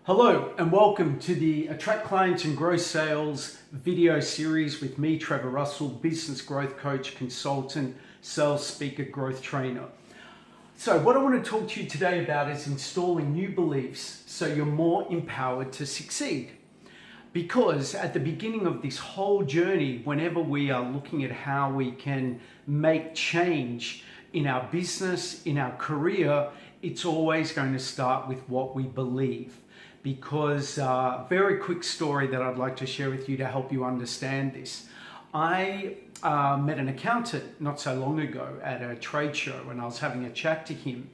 Hello and welcome to the Attract Clients and Grow Sales video series with me, Trevor Russell, business growth coach, consultant, sales speaker, growth trainer. So what I want to talk to you today about is installing new beliefs so you're more empowered to succeed. Because at the beginning of this whole journey, whenever we are looking at how we can make change in our business, in our career, it's always going to start with what we believe. Because very quick story that I'd like to share with you to help you understand this. I met an accountant not so long ago at a trade show and I was having a chat to him,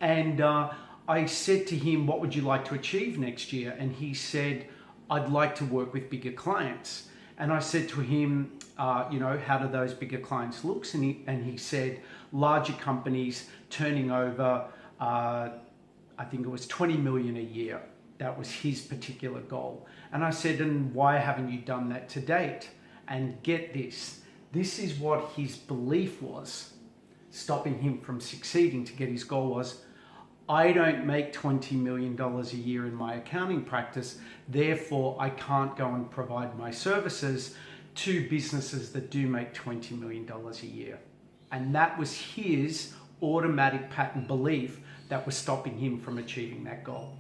and I said to him, what would you like to achieve next year? And he said, I'd like to work with bigger clients. And I said to him, how do those bigger clients look? And he said, larger companies turning over, I think it was 20 million a year. That was his particular goal. And I said, and why haven't you done that to date? And get this, this is what his belief was, stopping him from succeeding to get his goal was, I don't make $20 million a year in my accounting practice, therefore I can't go and provide my services to businesses that do make $20 million a year. And that was his automatic pattern belief that was stopping him from achieving that goal.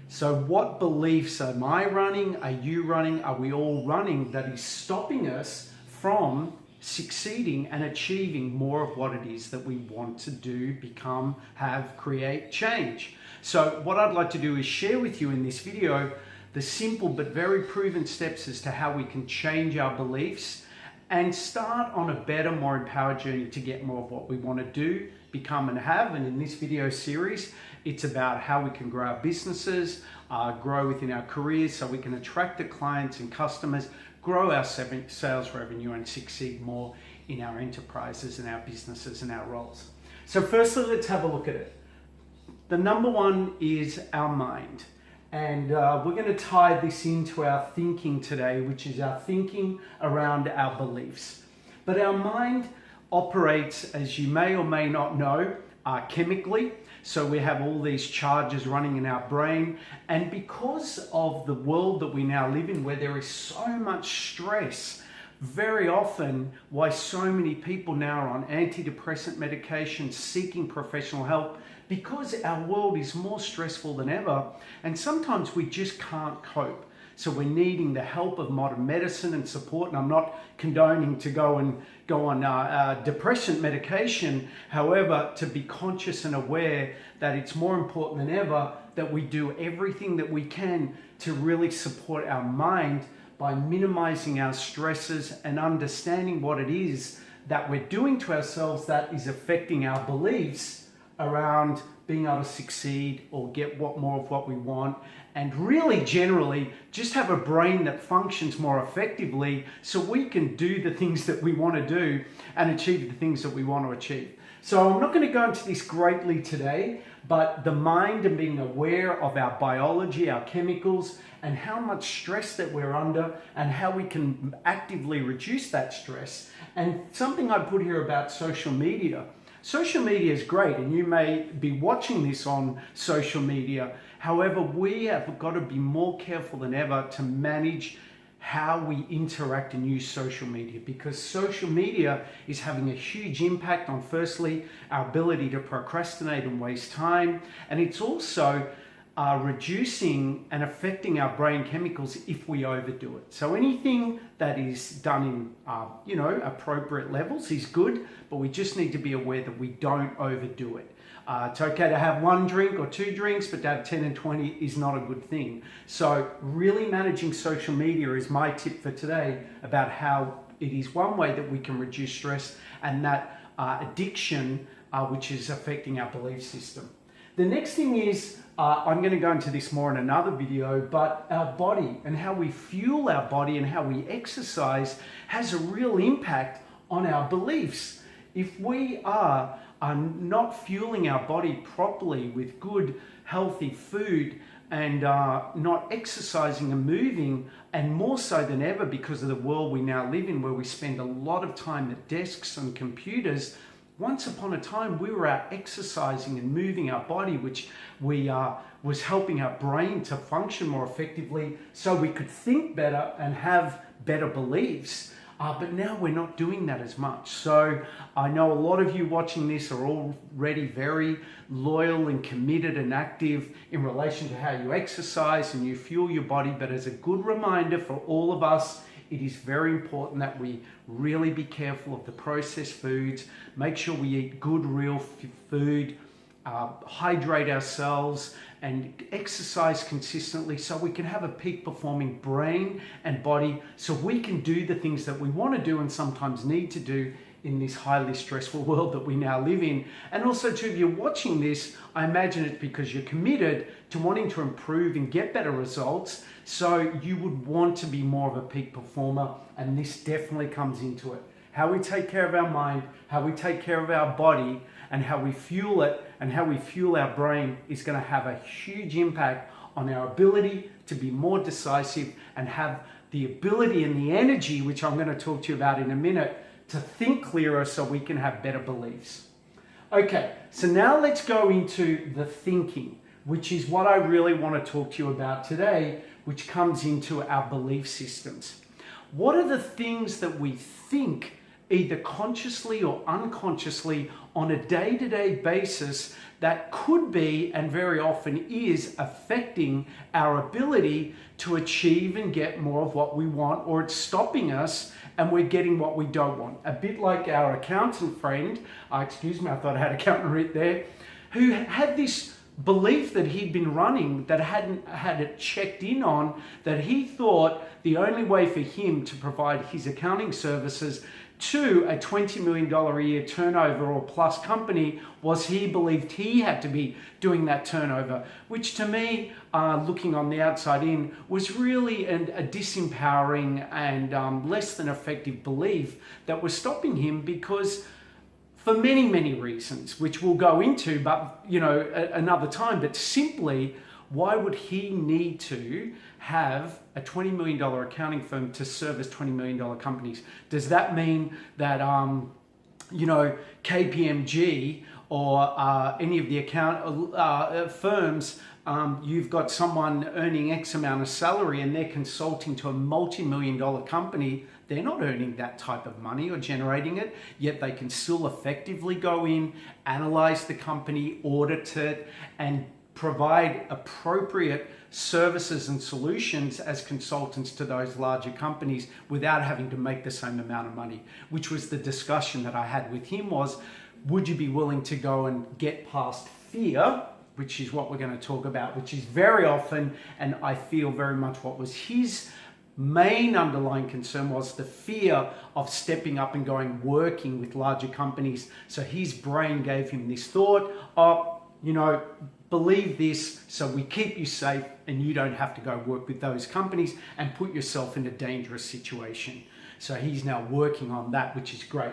So what beliefs am I running? Are you running? Are we all running that is stopping us from succeeding and achieving more of what it is that we want to do, become, have, create, change? So what I'd like to do is share with you in this video the simple but very proven steps as to how we can change our beliefs and start on a better, more empowered journey to get more of what we want to do, become and have. And in this video series, it's about how we can grow our businesses, grow within our careers so we can attract the clients and customers, grow our sales revenue and succeed more in our enterprises and our businesses and our roles. So firstly, let's have a look at it. The number one is our mind. And we're going to tie this into our thinking today, which is our thinking around our beliefs. But our mind operates, as you may or may not know, chemically. So we have all these charges running in our brain. And because of the world that we now live in, where there is so much stress, very often why so many people now are on antidepressant medication, seeking professional help, because our world is more stressful than ever, and sometimes we just can't cope. So we're needing the help of modern medicine and support, and I'm not condoning to go on depression medication. However, to be conscious and aware that it's more important than ever that we do everything that we can to really support our mind by minimizing our stresses and understanding what it is that we're doing to ourselves that is affecting our beliefs around being able to succeed or get more of what we want, and really generally just have a brain that functions more effectively so we can do the things that we want to do and achieve the things that we want to achieve. So I'm not going to go into this greatly today, but the mind and being aware of our biology, our chemicals, and how much stress that we're under and how we can actively reduce that stress. And something I put here about social media. Social media is great, and you may be watching this on social media. However, we have got to be more careful than ever to manage how we interact and use social media, because social media is having a huge impact on, firstly, our ability to procrastinate and waste time, and it's also reducing and affecting our brain chemicals if we overdo it. So anything that is done in appropriate levels is good, but we just need to be aware that we don't overdo it. It's okay to have one drink or two drinks, but to have 10 and 20 is not a good thing. So really managing social media is my tip for today about how it is one way that we can reduce stress and that addiction, which is affecting our belief system. The next thing is, I'm going to go into this more in another video, but our body and how we fuel our body and how we exercise has a real impact on our beliefs. If we are not fueling our body properly with good, healthy food and not exercising and moving, and more so than ever because of the world we now live in, where we spend a lot of time at desks and computers, once upon a time we were out exercising and moving our body, which was helping our brain to function more effectively so we could think better and have better beliefs. But now we're not doing that as much. So I know a lot of you watching this are already very loyal and committed and active in relation to how you exercise and you fuel your body. But as a good reminder for all of us, it is very important that we really be careful of the processed foods, make sure we eat good, real food, hydrate ourselves, and exercise consistently so we can have a peak performing brain and body so we can do the things that we want to do and sometimes need to do in this highly stressful world that we now live in. And also too, if you're watching this, I imagine it's because you're committed to wanting to improve and get better results. So you would want to be more of a peak performer, and this definitely comes into it. How we take care of our mind, how we take care of our body, and how we fuel it and how we fuel our brain is going to have a huge impact on our ability to be more decisive and have the ability and the energy, which I'm going to talk to you about in a minute, to think clearer so we can have better beliefs. Okay, so now let's go into the thinking, which is what I really want to talk to you about today, which comes into our belief systems. What are the things that we think either consciously or unconsciously on a day-to-day basis that could be and very often is affecting our ability to achieve and get more of what we want, or it's stopping us and we're getting what we don't want? A bit like our accountant friend, excuse me, I thought I had accountant right there, who had this belief that he'd been running that hadn't had it checked in on, that he thought the only way for him to provide his accounting services to a $20 million a year turnover or plus company was he believed he had to be doing that turnover, which to me, looking on the outside in, was really a disempowering and less than effective belief that was stopping him, because for many, many reasons, which we'll go into, but another time, but simply, why would he need to have a $20 million accounting firm to service $20 million companies? Does that mean that, KPMG or any of the account firms, you've got someone earning X amount of salary and they're consulting to a multi-million-dollar company? They're not earning that type of money or generating it, yet they can still effectively go in, analyze the company, audit it, and provide appropriate services and solutions as consultants to those larger companies without having to make the same amount of money, which was the discussion that I had with him was, would you be willing to go and get past fear, which is what we're going to talk about, which is very often, and I feel very much what was his main underlying concern was the fear of stepping up and going working with larger companies. So his brain gave him this thought of, believe this so we keep you safe and you don't have to go work with those companies and put yourself in a dangerous situation. So he's now working on that, which is great.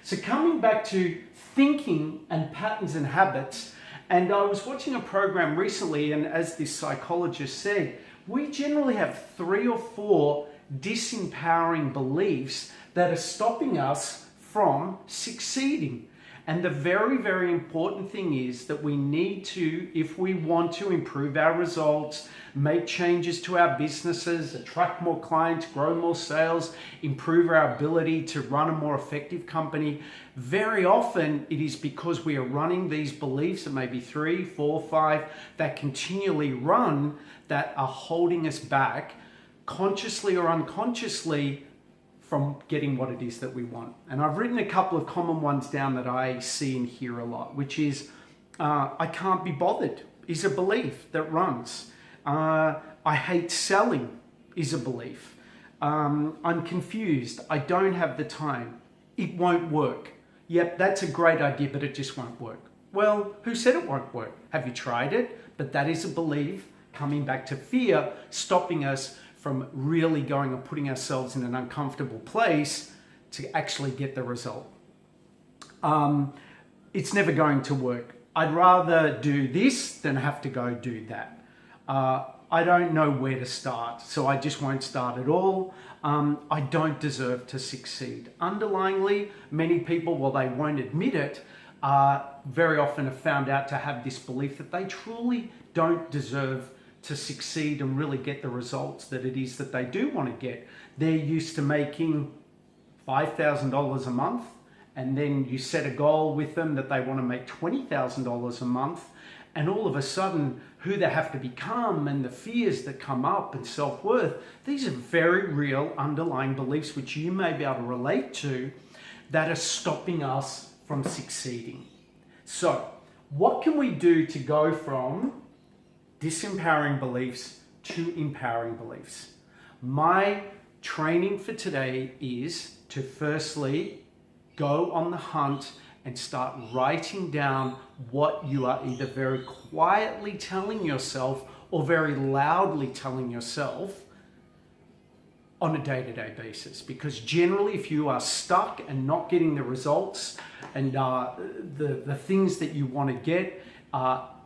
So coming back to thinking and patterns and habits, and I was watching a program recently, and as this psychologist said, we generally have 3 or 4 disempowering beliefs that are stopping us from succeeding. And the very, very important thing is that we need to, if we want to improve our results, make changes to our businesses, attract more clients, grow more sales, improve our ability to run a more effective company, very often it is because we are running these beliefs, that maybe 3, 4, 5, that continually run, that are holding us back, consciously or unconsciously, from getting what it is that we want. And I've written a couple of common ones down that I see and hear a lot, which is, I can't be bothered is a belief that runs. I hate selling is a belief. I'm confused. I don't have the time. It won't work. Yep, that's a great idea, but it just won't work. Well, who said it won't work? Have you tried it? But that is a belief, coming back to fear, stopping us from really going and putting ourselves in an uncomfortable place to actually get the result. It's never going to work. I'd rather do this than have to go do that. I don't know where to start, so I just won't start at all. I don't deserve to succeed. Underlyingly, many people, while they won't admit it, very often have found out to have this belief that they truly don't deserve to succeed and really get the results that it is that they do want to get. They're used to making $5,000 a month, and then you set a goal with them that they want to make $20,000 a month, and all of a sudden who they have to become and the fears that come up and self-worth, these are very real underlying beliefs which you may be able to relate to that are stopping us from succeeding. So what can we do to go from disempowering beliefs to empowering beliefs? My training for today is to firstly go on the hunt and start writing down what you are either very quietly telling yourself or very loudly telling yourself on a day-to-day basis. Because generally, if you are stuck and not getting the results and the things that you want to get,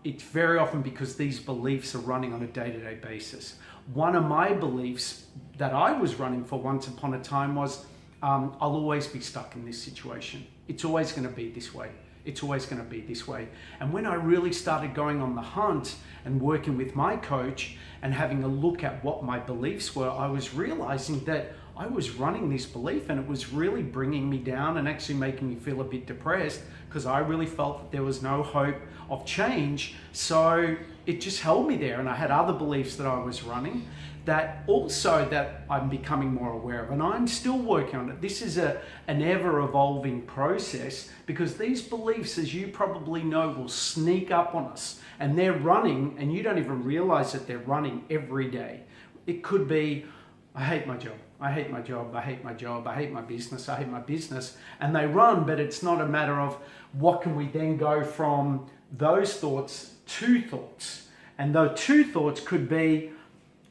it's very often because these beliefs are running on a day-to-day basis. One of my beliefs that I was running for once upon a time was, I'll always be stuck in this situation. It's always going to be this way. It's always going to be this way. And when I really started going on the hunt and working with my coach and having a look at what my beliefs were, I was realizing that I was running this belief and it was really bringing me down and actually making me feel a bit depressed because I really felt that there was no hope of change. So it just held me there, and I had other beliefs that I was running that also that I'm becoming more aware of, and I'm still working on it. This is an ever evolving process because these beliefs, as you probably know, will sneak up on us, and they're running and you don't even realize that they're running every day. It could be, I hate my job. I hate my job, I hate my job, I hate my business, I hate my business. And they run, but it's not a matter of what can we then go from those thoughts to thoughts. And those two thoughts could be,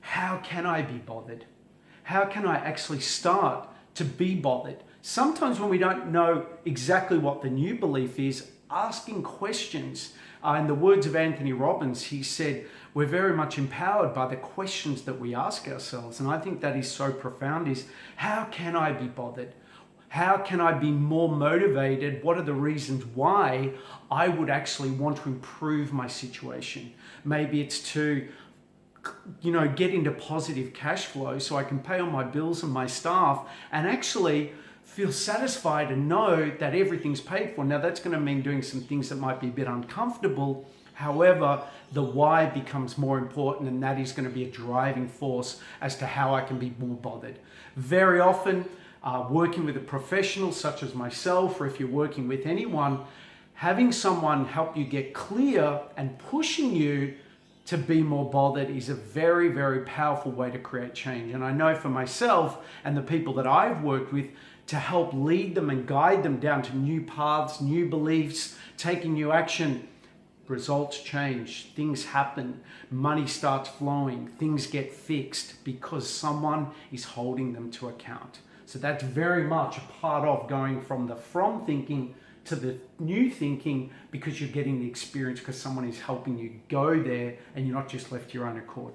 how can I be bothered? How can I actually start to be bothered? Sometimes when we don't know exactly what the new belief is, asking questions. In the words of Anthony Robbins, he said, we're very much empowered by the questions that we ask ourselves. And I think that is so profound, is how can I be bothered? How can I be more motivated? What are the reasons why I would actually want to improve my situation? Maybe it's to, get into positive cash flow so I can pay all my bills and my staff and actually feel satisfied and know that everything's paid for. Now that's going to mean doing some things that might be a bit uncomfortable. However, the why becomes more important, and that is going to be a driving force as to how I can be more bothered. Very often, working with a professional such as myself, or if you're working with anyone, having someone help you get clear and pushing you to be more bothered is a very, very powerful way to create change. And I know for myself and the people that I've worked with, to help lead them and guide them down to new paths, new beliefs, taking new action, results change, things happen, money starts flowing, things get fixed because someone is holding them to account. So that's very much a part of going from the from thinking to the new thinking, because you're getting the experience because someone is helping you go there and you're not just left to your own accord.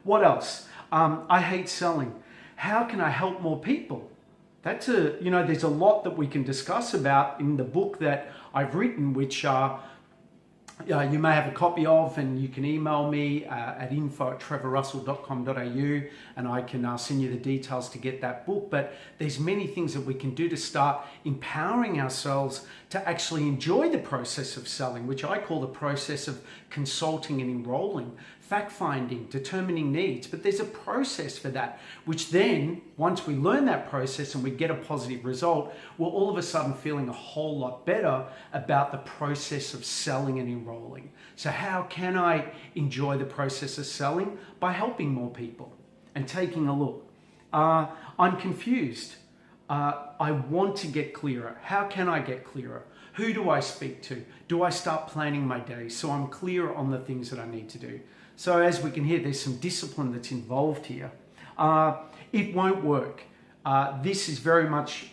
What else? I hate selling. How can I help more people? That's there's a lot that we can discuss about in the book that I've written, which you may have a copy of, and you can email me at info@trevorrussell.com.au and I can send you the details to get that book. But there's many things that we can do to start empowering ourselves to actually enjoy the process of selling, which I call the process of consulting and enrolling, fact-finding, determining needs. But there's a process for that, which then, once we learn that process and we get a positive result, we're all of a sudden feeling a whole lot better about the process of selling and enrolling. So how can I enjoy the process of selling? By helping more people and taking a look. I'm confused. I want to get clearer. How can I get clearer? Who do I speak to? Do I start planning my day so I'm clear on the things that I need to do? So as we can hear, there's some discipline that's involved here. It won't work. This is very much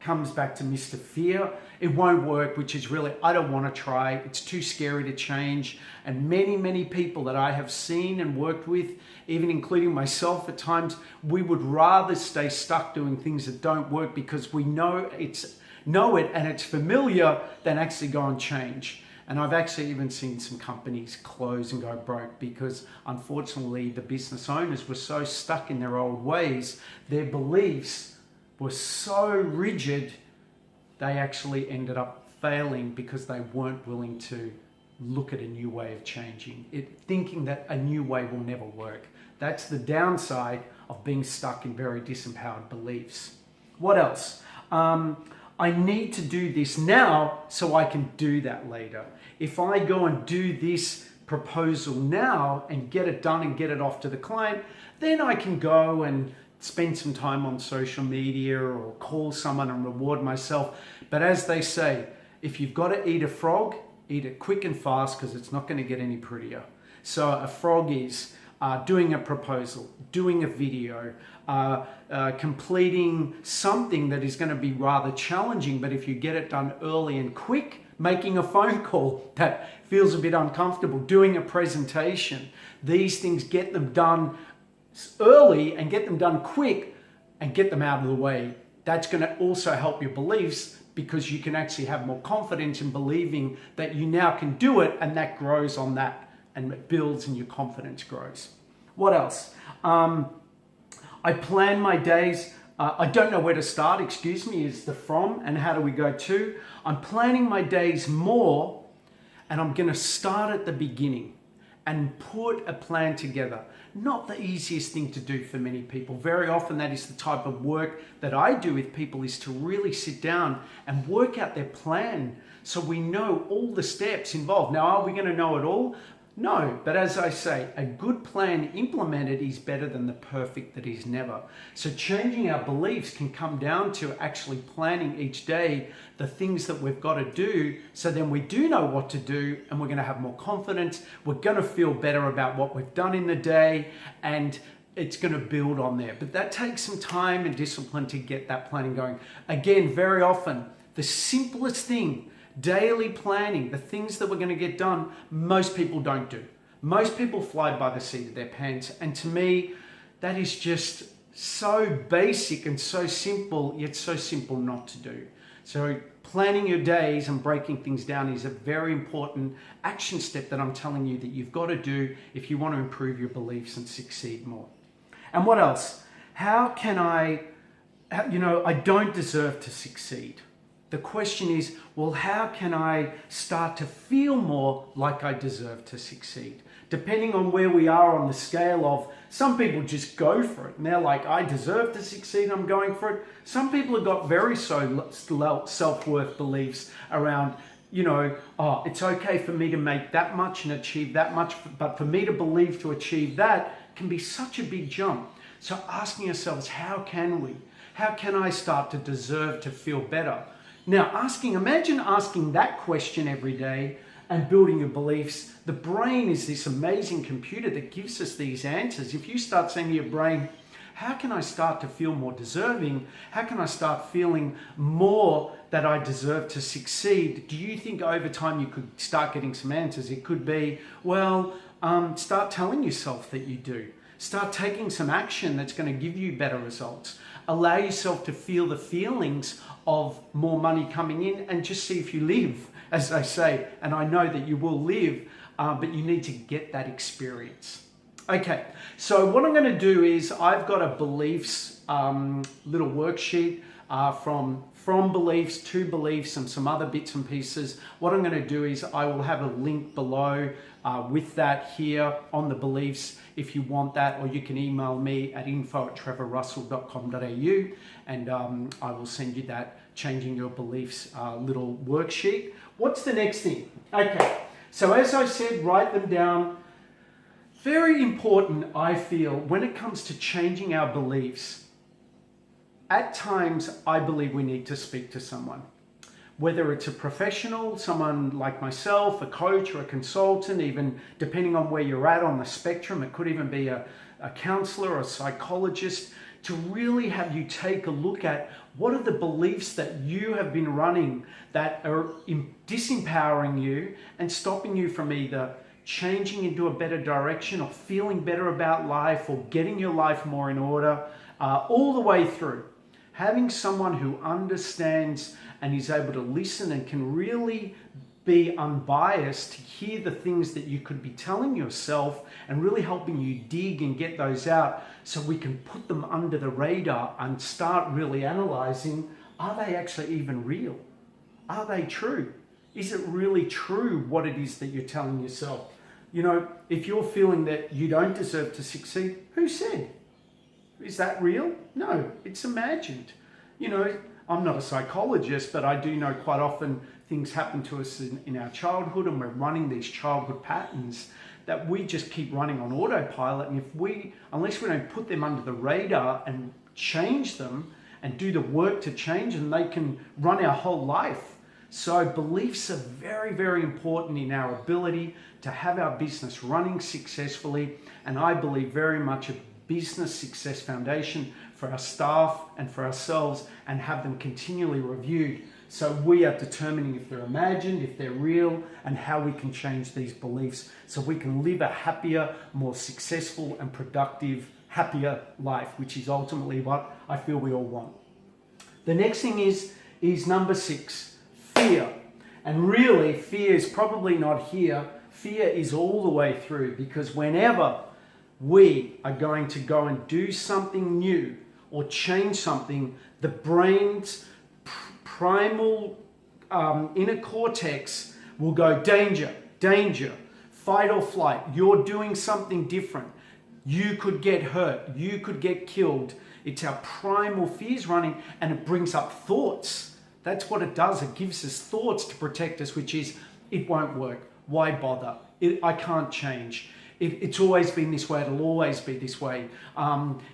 comes back to Mr. Fear. it won't work, which is really, I don't want to try. It's too scary to change. And many people that I have seen and worked with, even including myself at times, we would rather stay stuck doing things that don't work because we know it and it's familiar than actually go and change. And I've actually even seen some companies close and go broke because unfortunately the business owners were so stuck in their old ways, their beliefs were so rigid, they actually ended up failing because they weren't willing to look at a new way of changing it, thinking that a new way will never work. That's the downside of being stuck in very disempowered beliefs. What else? I need to do this now so I can do that later. If I go and do this proposal now and get it done and get it off to the client, then I can go and spend some time on social media or call someone and reward myself. But as they say, if you've got to eat a frog, eat it quick and fast because it's not going to get any prettier. So a frog is doing a proposal, doing a video, completing something that is going to be rather challenging, but if you get it done early and quick, making a phone call that feels a bit uncomfortable, doing a presentation, these things, get them done early and get them done quick and get them out of the way. That's going to also help your beliefs because you can actually have more confidence in believing that you now can do it, and that grows on that and it builds and your confidence grows. What else? I plan my days. I don't know where to start, is the from, and how do we go to? I'm planning my days more, and I'm going to start at the beginning and put a plan together. Not the easiest thing to do for many people. Very often that is the type of work that I do with people, is to really sit down and work out their plan so we know all the steps involved. Now, are we going to know it all? No, but as I say, a good plan implemented is better than the perfect that is never. So changing our beliefs can come down to actually planning each day the things that we've got to do, so then we do know what to do and we're going to have more confidence. We're going to feel better about what we've done in the day, and it's going to build on there. But that takes some time and discipline to get that planning going. Again, very often, the simplest thing, daily planning, the things that we're going to get done, most people don't do. Most people fly by the seat of their pants. And to me, that is just so basic and so simple, yet so simple not to do. So planning your days and breaking things down is a very important action step that I'm telling you that you've got to do if you want to improve your beliefs and succeed more. And what else? How can I don't deserve to succeed. The question is, well, how can I start to feel more like I deserve to succeed? Depending on where we are on the scale of, some people just go for it and they're like, I deserve to succeed, I'm going for it. Some people have got very self-worth beliefs around, it's okay for me to make that much and achieve that much, but for me to believe to achieve that can be such a big jump. So asking ourselves, how can I start to deserve to feel better? Now, imagine asking that question every day and building your beliefs. The brain is this amazing computer that gives us these answers. If you start saying to your brain, how can I start to feel more deserving? How can I start feeling more that I deserve to succeed? Do you think over time you could start getting some answers? It could be, start telling yourself that you do. Start taking some action that's going to give you better results. Allow yourself to feel the feelings of more money coming in and just see if you live, as they say. And I know that you will live, but you need to get that experience. Okay, so what I'm going to do is I've got a beliefs little worksheet from beliefs to beliefs and some other bits and pieces. What I'm going to do is I will have a link below with that here on the beliefs if you want that, or you can email me at info@trevorrussell.com.au and I will send you that changing your beliefs little worksheet. What's the next thing? Okay, so as I said, write them down. Very important, I feel, when it comes to changing our beliefs. At times, I believe we need to speak to someone. Whether it's a professional, someone like myself, a coach or a consultant, even depending on where you're at on the spectrum, it could even be a counselor or a psychologist. to really have you take a look at what are the beliefs that you have been running that are disempowering you and stopping you from either changing into a better direction or feeling better about life or getting your life more in order, all the way through. Having someone who understands and is able to listen and can really be unbiased to hear the things that you could be telling yourself and really helping you dig and get those out so we can put them under the radar and start really analyzing, are they actually even real? Are they true? Is it really true what it is that you're telling yourself? You know, if you're feeling that you don't deserve to succeed, who said? Is that real? No, it's imagined. You know, I'm not a psychologist, but I do know quite often things happen to us in our childhood, and we're running these childhood patterns that we just keep running on autopilot. And unless we don't put them under the radar and change them and do the work to change them, they can run our whole life. So beliefs are very, very important in our ability to have our business running successfully. And I believe very much a business success foundation for our staff and for ourselves, and have them continually reviewed. So we are determining if they're imagined, if they're real, and how we can change these beliefs so we can live a happier, more successful and productive, happier life, which is ultimately what I feel we all want. The next thing is number 6, fear. And really, fear is probably not here. Fear is all the way through, because whenever we are going to go and do something new or change something, the brain's primal inner cortex will go danger, danger, fight or flight. You're doing something different. You could get hurt. You could get killed. It's our primal fears running, and it brings up thoughts. That's what it does. It gives us thoughts to protect us, which is, it won't work. Why bother? I can't change. It's always been this way. It'll always be this way.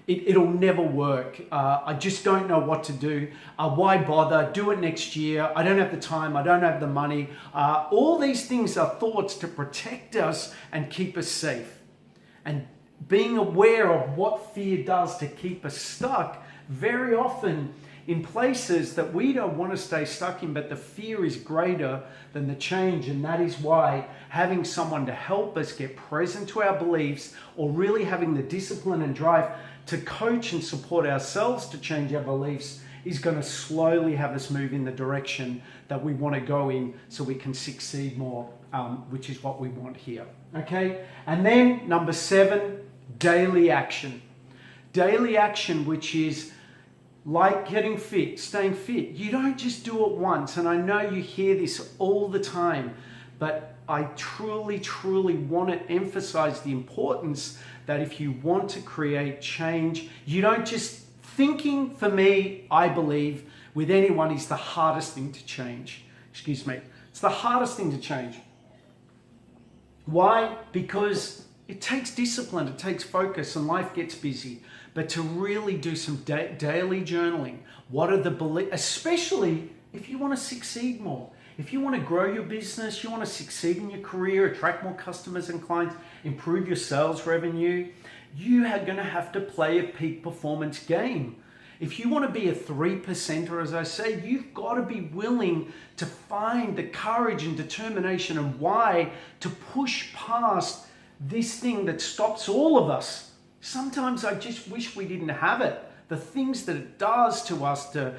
It'll never work. I just don't know what to do. Why bother? Do it next year. I don't have the time. I don't have the money. All these things are thoughts to protect us and keep us safe. And being aware of what fear does to keep us stuck, very often in places that we don't want to stay stuck in, but the fear is greater than the change. And that is why having someone to help us get present to our beliefs, or really having the discipline and drive to coach and support ourselves to change our beliefs, is going to slowly have us move in the direction that we want to go in so we can succeed more, which is what we want here. Okay? And then number 7, daily action. Daily action, which is like getting fit, staying fit. You don't just do it once. And I know you hear this all the time, but I truly, truly want to emphasize the importance that if you want to create change, you don't just thinking, for me, I believe, with anyone, is the hardest thing to change. Excuse me. It's the hardest thing to change. Why? Because it takes discipline, it takes focus, and life gets busy. But to really do some daily journaling, what are the beliefs, especially if you want to succeed more. If you want to grow your business, you want to succeed in your career, attract more customers and clients, improve your sales revenue, you are going to have to play a peak performance game. If you want to be a 3%er, as I say, you've got to be willing to find the courage and determination and why to push past this thing that stops all of us. Sometimes I just wish we didn't have it. The things that it does to us, to,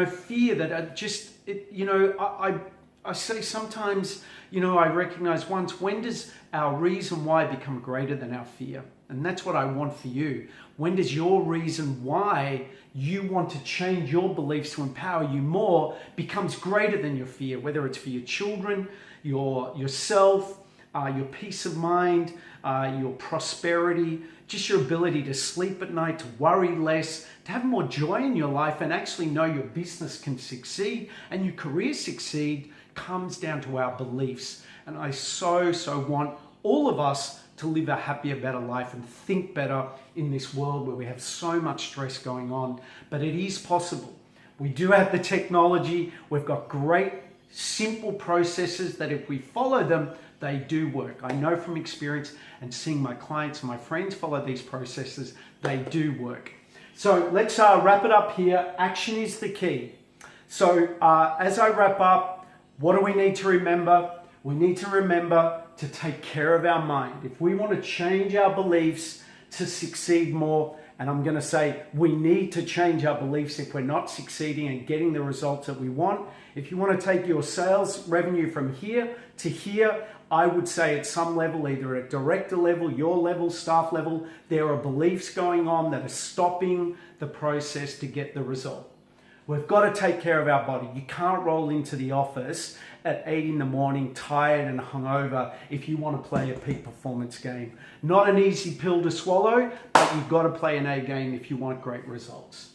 fear that are just, I say sometimes, I recognize once, when does our reason why become greater than our fear? And that's what I want for you. When does your reason why you want to change your beliefs to empower you more becomes greater than your fear, whether it's for your children, yourself, your peace of mind, your prosperity, just your ability to sleep at night, to worry less, to have more joy in your life, and actually know your business can succeed and your career succeed, comes down to our beliefs. And I so want all of us to live a happier, better life and think better in this world where we have so much stress going on. But it is possible. We do have the technology. We've got great, simple processes that if we follow them, they do work. I know from experience and seeing my clients and my friends follow these processes, they do work. So let's wrap it up here. Action is the key. So as I wrap up, what do we need to remember? We need to remember to take care of our mind. If we want to change our beliefs to succeed more, and I'm going to say we need to change our beliefs if we're not succeeding and getting the results that we want. If you want to take your sales revenue from here to here, I would say at some level, either at director level, your level, staff level, there are beliefs going on that are stopping the process to get the result. We've got to take care of our body. You can't roll into the office at 8 in the morning, tired and hungover if you want to play a peak performance game. Not an easy pill to swallow, but you've got to play an A game if you want great results.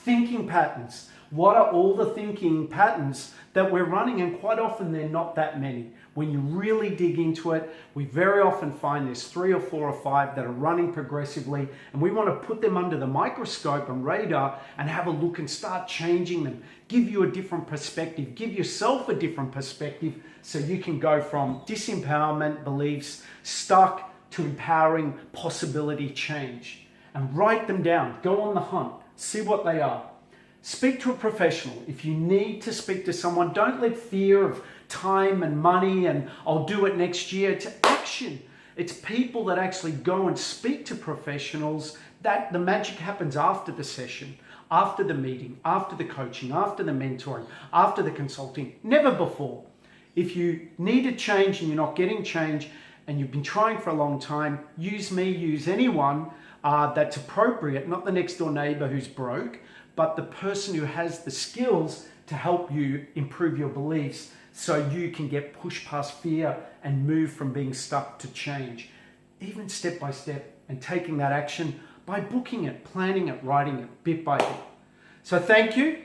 Thinking patterns. What are all the thinking patterns that we're running? And quite often they're not that many. When you really dig into it, we very often find there's 3 or 4 or 5 that are running progressively, and we want to put them under the microscope and radar and have a look and start changing them. Give you a different perspective, give yourself a different perspective so you can go from disempowerment beliefs, stuck, to empowering possibility change. And write them down, go on the hunt, see what they are. Speak to a professional. If you need to speak to someone, don't let fear of time and money and I'll do it next year. It's action. It's people that actually go and speak to professionals. That the magic happens after the session, after the meeting, after the coaching, after the mentoring, after the consulting, never before. If you need a change and you're not getting change and you've been trying for a long time, use me, use anyone that's appropriate, not the next door neighbor who's broke, but the person who has the skills to help you improve your beliefs so you can get pushed past fear and move from being stuck to change, even step by step, and taking that action by booking it, planning it, writing it bit by bit. So thank you.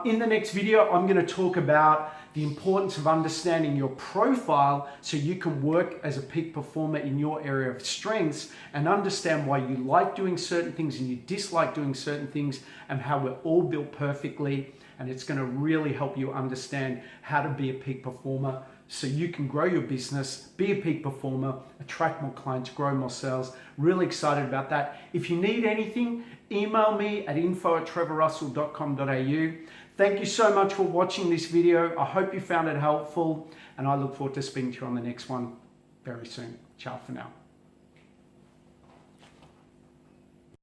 In the next video, I'm going to talk about the importance of understanding your profile so you can work as a peak performer in your area of strengths and understand why you like doing certain things and you dislike doing certain things and how we're all built perfectly. And it's going to really help you understand how to be a peak performer so you can grow your business, be a peak performer, attract more clients, grow more sales. Really excited about that. If you need anything, email me at info@trevorrussell.com.au. Thank you so much for watching this video. I hope you found it helpful, and I look forward to speaking to you on the next one very soon. Ciao for now.